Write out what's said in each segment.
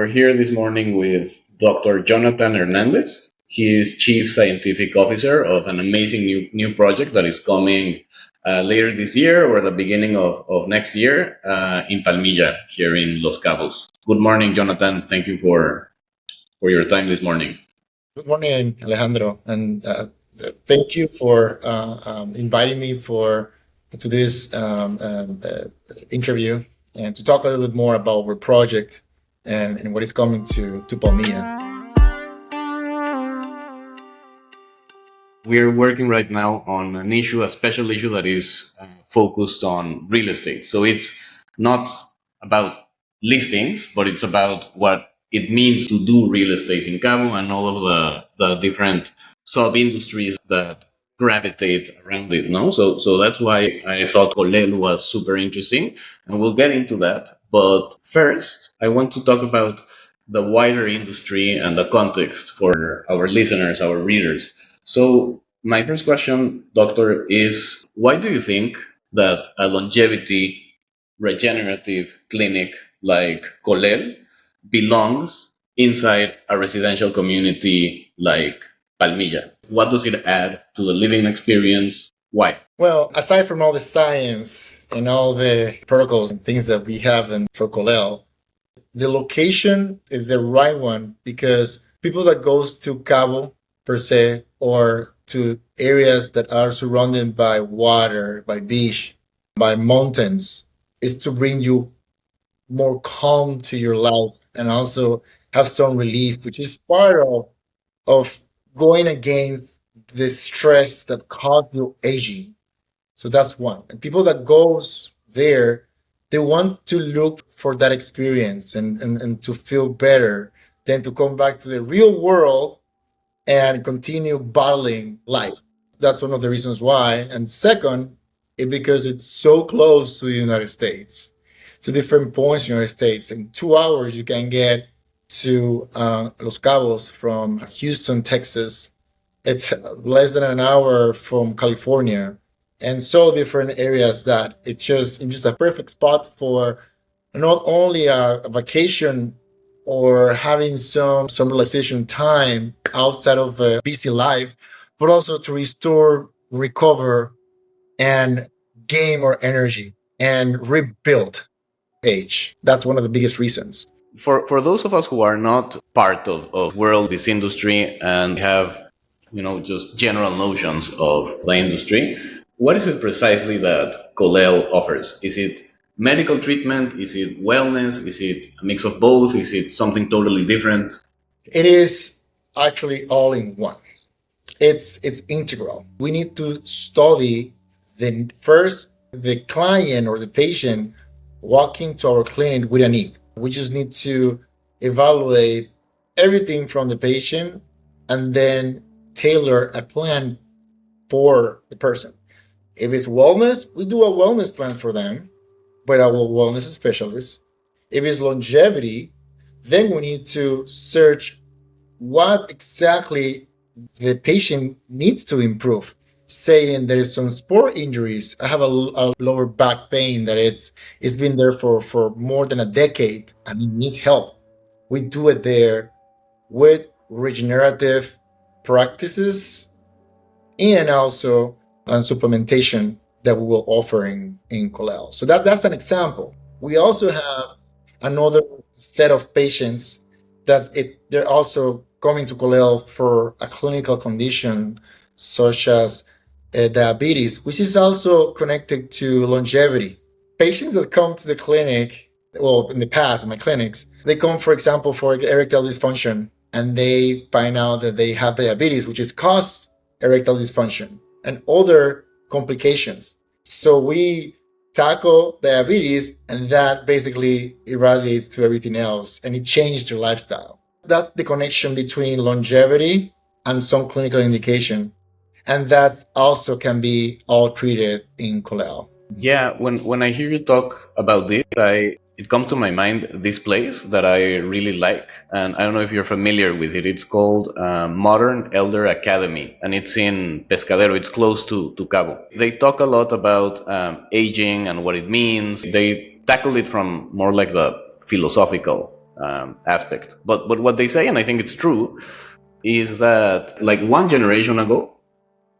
We're here this morning with Dr. Jonathan Hernandez. He is Chief Scientific Officer of an amazing new project that is coming later this year or the beginning of next year in Palmilla, here in Los Cabos. Good morning, Jonathan. Thank you for your time this morning. Good morning, Alejandro, and thank you for inviting me to this interview and to talk a little bit more about our project and what is coming to Palmilla. We're working right now on an issue, a special issue that is focused on real estate. So it's not about listings, but it's about what it means to do real estate in Cabo and all of the different sub-industries that gravitate around it. No, so that's why I thought COLEL was super interesting, and we'll get into that. But first, I want to talk about the wider industry and the context for our listeners, our readers. So my first question, Doctor, is why do you think that a longevity regenerative clinic like COLEL belongs inside a residential community like Palmilla? What does it add to the living experience? Why? Well, aside from all the science and all the protocols and things that we have for COLEL, the location is the right one because people that goes to Cabo per se or to areas that are surrounded by water, by beach, by mountains, is to bring you more calm to your life and also have some relief, which is part of going against the stress that causes you aging. So that's one. And people that goes there, they want to look for that experience and to feel better than to come back to the real world and continue battling life. That's one of the reasons why. And second, because it's so close to the United States, to different points in the United States. In 2 hours, you can get to Los Cabos from Houston, Texas. It's less than an hour from California, and so different areas that it's just a perfect spot for not only a vacation or having some relaxation time outside of a busy life, but also to restore, recover, and gain more energy and rebuild age. That's one of the biggest reasons. For those of us who are not part of world this industry and have just general notions of the industry, what is it precisely that COLEL offers? Is it medical treatment? Is it wellness? Is it a mix of both? Is it something totally different? It is actually all in one. It's integral. We need to study the client or the patient walking to our clinic with a need. We just need to evaluate everything from the patient and then tailor a plan for the person. If it's wellness, we do a wellness plan for them by our wellness specialists. If it's longevity, then we need to search what exactly the patient needs to improve. Saying there is some sport injuries, I have a lower back pain that it's been there for more than a decade and you need help. We do it there with regenerative practices and also supplementation that we will offer in COLEL. So that's an example. We also have another set of patients that they're also coming to COLEL for a clinical condition such as diabetes, which is also connected to longevity. Patients that come to the clinic, well, in the past, in my clinics, they come, for example, for erectile dysfunction, and they find out that they have diabetes, which is cause erectile dysfunction and other complications. So we tackle diabetes, and that basically irradiates to everything else, and it changed their lifestyle. That's the connection between longevity and some clinical indication. And that also can be all treated in COLEL. Yeah, when I hear you talk about this, it comes to my mind this place that I really like, and I don't know if you're familiar with it. It's called Modern Elder Academy, and it's in Pescadero. It's close to Cabo. They talk a lot about aging and what it means. They tackle it from more like the philosophical aspect. But what they say, and I think it's true, is that like one generation ago,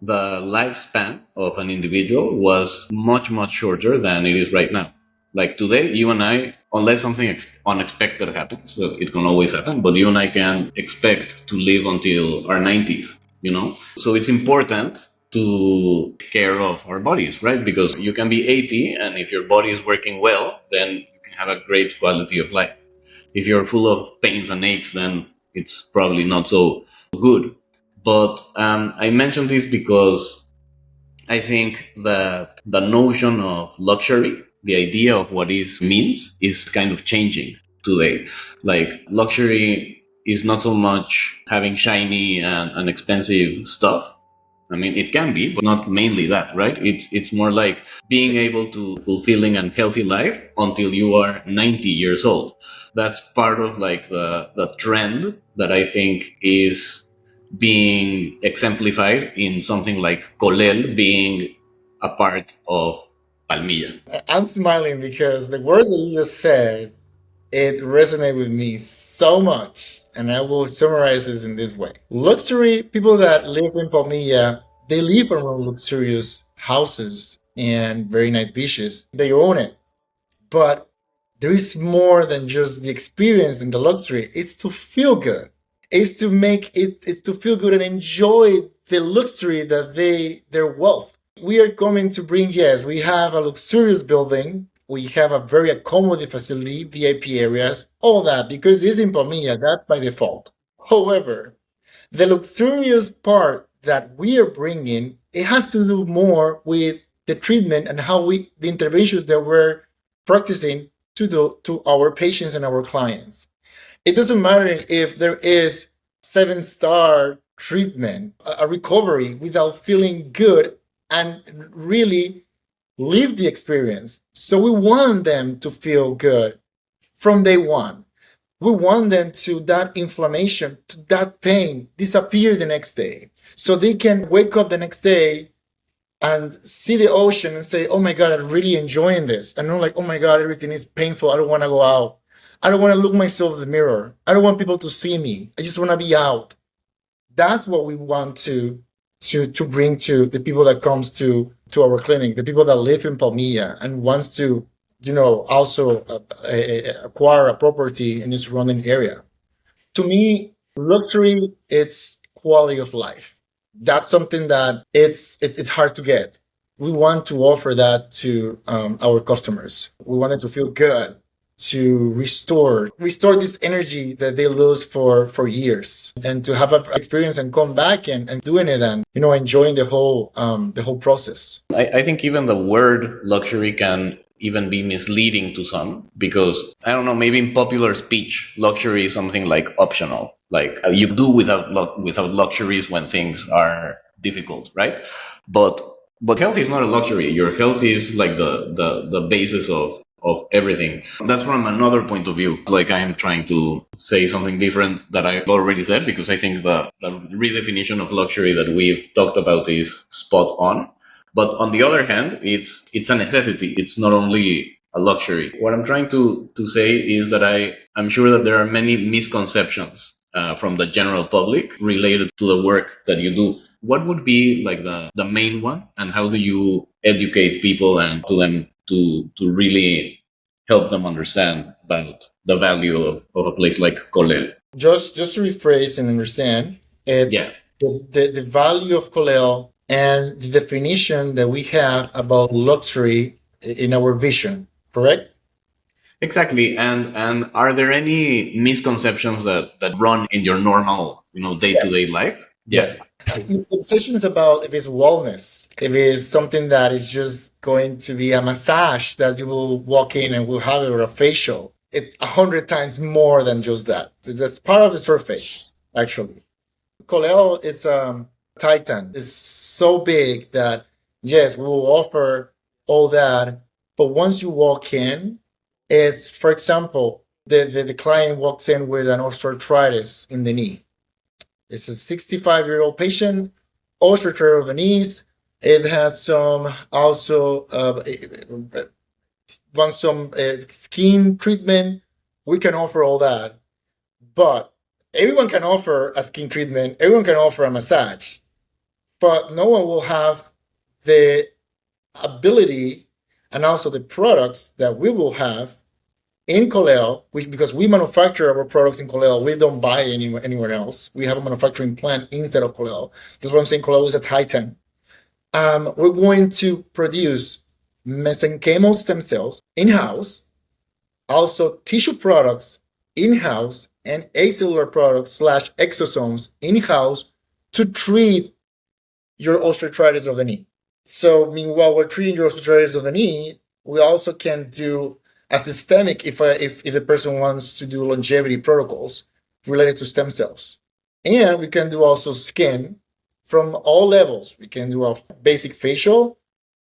the lifespan of an individual was much shorter than it is right now. Like today, you and I, unless something unexpected happens, so it can always happen, but you and I can expect to live until our 90s, you know? So it's important to take care of our bodies, right? Because you can be 80, and if your body is working well, then you can have a great quality of life. If you're full of pains and aches, then it's probably not so good. But I mention this because I think that the notion of luxury, the idea of what is means, is kind of changing today. Like luxury is not so much having shiny and expensive stuff. I mean, it can be, but not mainly that, right? It's more like being able to fulfilling and healthy life until you are 90 years old. That's part of like the trend that I think is being exemplified in something like COLEL being a part of Palmilla. I'm smiling because the word that you just said, it resonated with me so much. And I will summarize this in this way. Luxury, people that live in Palmilla, they live around luxurious houses and very nice beaches. They own it. But there is more than just the experience and the luxury. It's to feel good. It's to make it, it's to feel good and enjoy the luxury that their wealth. We are coming to bring, yes, we have a luxurious building. We have a very accommodative facility, VIP areas, all that, because it's in Palmilla, that's by default. However, the luxurious part that we are bringing, it has to do more with the treatment and how the interventions that we're practicing to our patients and our clients. It doesn't matter if there is 7-star treatment, a recovery without feeling good and really live the experience. So we want them to feel good from day one. We want them to that inflammation, to that pain disappear the next day. So they can wake up the next day and see the ocean and say, oh my God, I'm really enjoying this. And not like, oh my God, everything is painful. I don't want to go out. I don't want to look myself in the mirror. I don't want people to see me. I just want to be out. That's what we want to bring to the people that comes to our clinic, the people that live in Palmilla and wants to, also acquire a property in the surrounding area. To me, luxury, it's quality of life. That's something that it's hard to get. We want to offer that to our customers. We want them to feel good, to restore this energy that they lose for years, and to have an experience and come back and doing it and enjoying the whole process. I think even the word luxury can even be misleading to some because I don't know, maybe in popular speech, luxury is something like optional, like you do without luxuries when things are difficult, right? But health is not a luxury. Your health is like the basis of everything. That's from another point of view. Like I am trying to say something different that I already said because I think the redefinition of luxury that we've talked about is spot on. But on the other hand, it's a necessity. It's not only a luxury. What I'm trying to say is that I'm sure that there are many misconceptions from the general public related to the work that you do. What would be like the main one, and how do you educate people and to them to really help them understand about the value of a place like COLEL? Just to rephrase and understand, Yeah, it's the value of COLEL and the definition that we have about luxury in our vision, correct? exactly. And are there any misconceptions that run in your normal, day to Yes. day life? Yeah. Yes. Misconception is about if it's wellness, if it's something that is just going to be a massage that you will walk in and will have it, or a facial. It's 100 times more than just that. That's part of the surface, actually. Colel, it's Titan. It's so big that yes, we will offer all that. But once you walk in, it's, for example, the client walks in with an osteoarthritis in the knee. It's a 65-year-old patient, osteoarthritis of the knees. It has some also wants some skin treatment, We can offer all that, but everyone can offer a skin treatment, everyone can offer a massage, but no one will have the ability and also the products that we will have in COLEL, because we manufacture our products in COLEL, we don't buy anywhere else. We have a manufacturing plant inside of COLEL. That's what I'm saying. COLEL is a Titan. We're going to produce mesenchymal stem cells in-house, also tissue products in-house, and acellular products slash exosomes in-house to treat your osteoarthritis of the knee. So meanwhile, we're treating your osteoarthritis of the knee, we also can do a systemic if a person wants to do longevity protocols related to stem cells. And we can do also skin from all levels. We can do a basic facial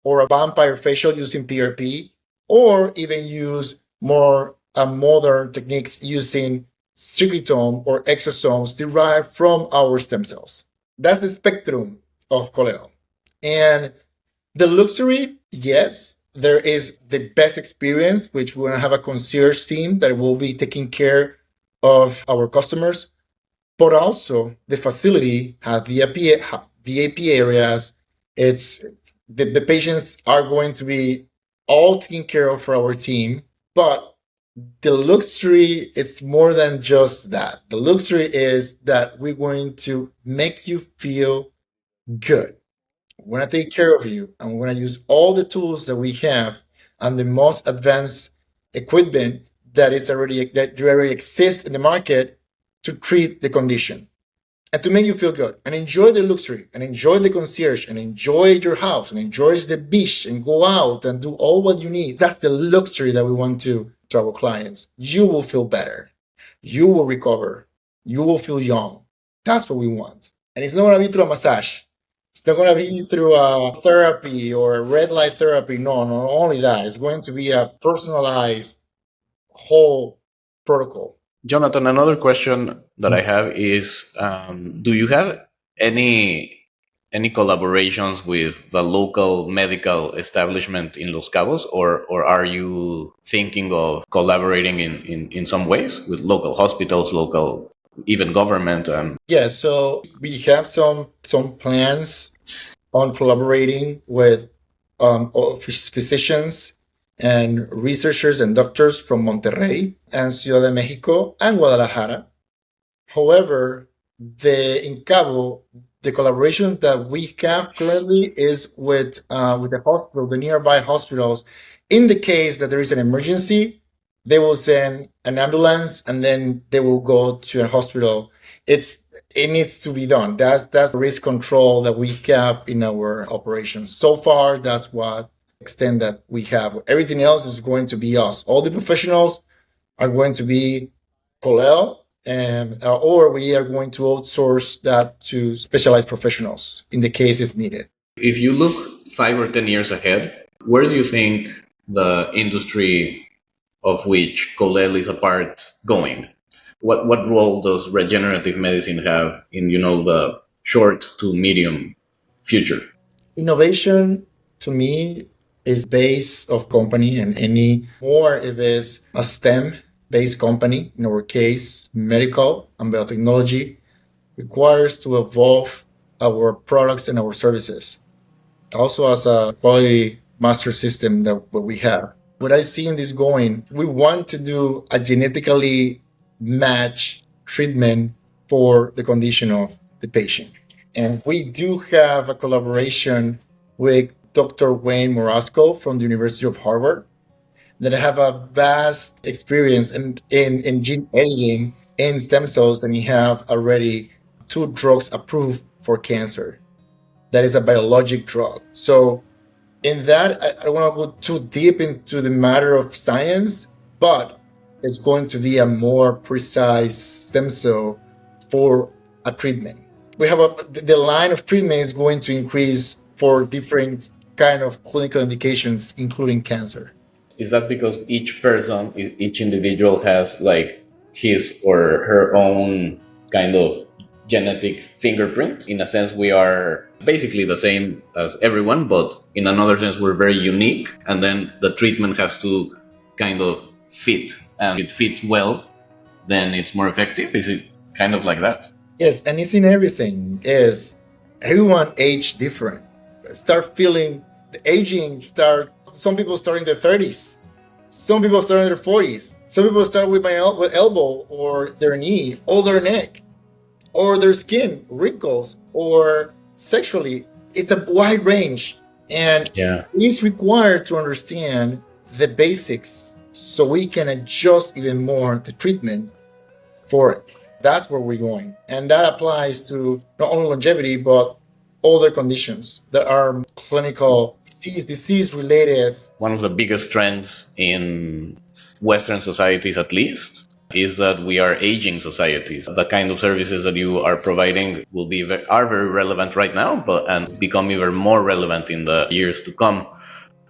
or a vampire facial using PRP, or even use more modern techniques using secretome or exosomes derived from our stem cells. That's the spectrum of COLEL. And the luxury, yes, there is the best experience, which we're going to have a concierge team that will be taking care of our customers, but also the facility has VIP areas. It's the patients are going to be all taken care of for our team, but the luxury, it's more than just that. The luxury is that we're going to make you feel good. We're going to take care of you, and we're going to use all the tools that we have and the most advanced equipment that already exists in the market to treat the condition and to make you feel good and enjoy the luxury and enjoy the concierge and enjoy your house and enjoy the beach and go out and do all what you need. That's the luxury that we want to our clients. You will feel better. You will recover. You will feel young. That's what we want. And it's not going to be through a massage. It's not going to be through a therapy or a red light therapy. No, not only that. It's going to be a personalized whole protocol. Jonathan, another question that I have is, do you have any collaborations with the local medical establishment in Los Cabos, or are you thinking of collaborating in some ways with local hospitals, local even government? Yeah, so we have some plans on collaborating with physicians and researchers and doctors from Monterrey and Ciudad de Mexico and Guadalajara. However, in Cabo, the collaboration that we have currently is with the hospital, the nearby hospitals. In the case that there is an emergency, they will send an ambulance and then they will go to a hospital. It needs to be done. That's the risk control that we have in our operations. So far, that's what extent that we have. Everything else is going to be us. All the professionals are going to be COLEL, and or we are going to outsource that to specialized professionals in the case if needed. If you look 5 or 10 years ahead, where do you think the industry of which COLEL is a part going? What role does regenerative medicine have in the short to medium future? Innovation to me is base of company, and any more if it's a STEM based company, in our case, medical and biotechnology, requires to evolve our products and our services. Also as a quality master system that what we have. What I see in this going, we want to do a genetically match treatment for the condition of the patient. And we do have a collaboration with Dr. Wayne Morasco from the University of Harvard that have a vast experience in gene editing in stem cells, and he have already 2 drugs approved for cancer. That is a biologic drug. So in that, I don't want to go too deep into the matter of science, but it's going to be a more precise stem cell for a treatment. We have the line of treatment is going to increase for different kind of clinical indications, including cancer. Is that because each person, each individual has like his or her own kind of genetic fingerprint? In a sense, we are basically the same as everyone, but in another sense, we're very unique. And then the treatment has to kind of fit, and it fits well, then it's more effective. Is it kind of like that? Yes, and it's in everything. Is everyone age different? Start feeling the aging. Start. Some people start in their 30s. Some people start in their 40s. Some people start with with elbow or their knee or their neck or their skin, wrinkles, or sexually. It's a wide range, and Yeah. it's required to understand the basics so we can adjust even more the treatment for it. That's where we're going. And that applies to not only longevity, but other conditions that are clinical disease related. One of the biggest trends in Western societies, at least, is that we are aging societies. The kind of services that you are providing are very relevant right now, and become even more relevant in the years to come.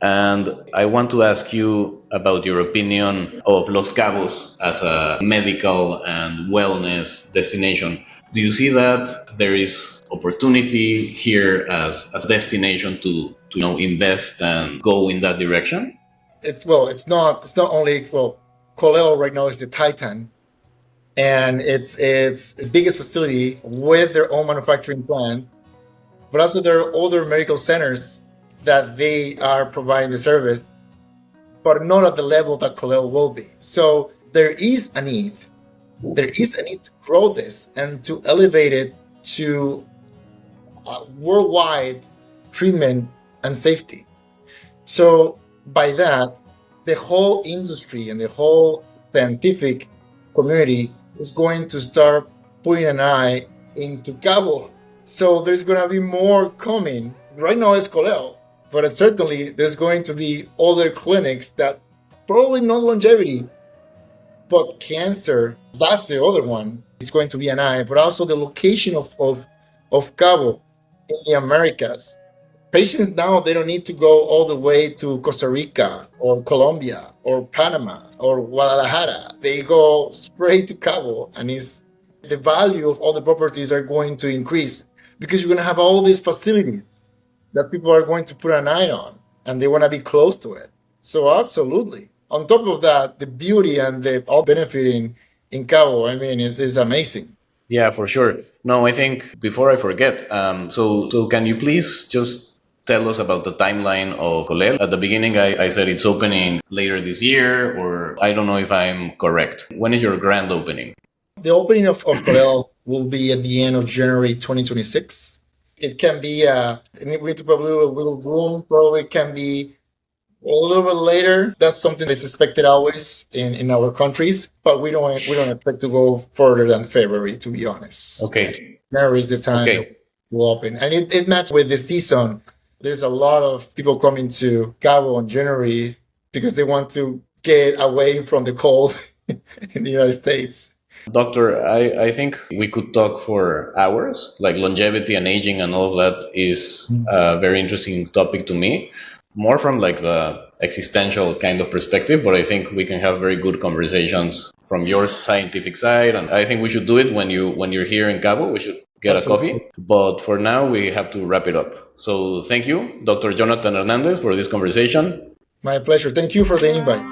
And I want to ask you about your opinion of Los Cabos as a medical and wellness destination. Do you see that there is opportunity here as a destination to invest and go in that direction? It's not only, well, COLEL right now is the Titan, and it's the biggest facility with their own manufacturing plant, but also there are other medical centers that they are providing the service, but not at the level that COLEL will be. So there is a need. There is a need to grow this and to elevate it to worldwide treatment and safety. So by that, the whole industry and the whole scientific community is going to start putting an eye into Cabo. So there's going to be more coming. Right now it's COLEL, but certainly there's going to be other clinics that probably not longevity, but cancer. That's the other one. It's going to be an eye, but also the location of Cabo in the Americas. Patients now, they don't need to go all the way to Costa Rica or Colombia or Panama or Guadalajara. They go straight to Cabo, and the value of all the properties are going to increase because you're going to have all these facilities that people are going to put an eye on, and they want to be close to it. So absolutely. On top of that, the beauty and the all benefiting in Cabo, I mean, is amazing. Yeah, for sure. No, I think before I forget, so can you please just tell us about the timeline of COLEL? At the beginning, I said it's opening later this year, or I don't know if I'm correct. When is your grand opening? The opening of COLEL will be at the end of January 2026. It can be, we need to probably do a little room, probably can be a little bit later. That's something that's expected always in our countries, but we don't expect to go further than February, to be honest. Okay. January is the time Okay. we'll open, and it matches with the season. There's a lot of people coming to Cabo in January because they want to get away from the cold in the United States. Doctor, I think we could talk for hours. Like longevity and aging and all of that is a very interesting topic to me, more from like the existential kind of perspective, but I think we can have very good conversations from your scientific side, and I think we should do it when you're here in Cabo. We should get Absolutely. a coffee. But for now, we have to wrap it up. So thank you, Dr. Jonathan Hernandez, for this conversation. My pleasure. Thank you for the invite.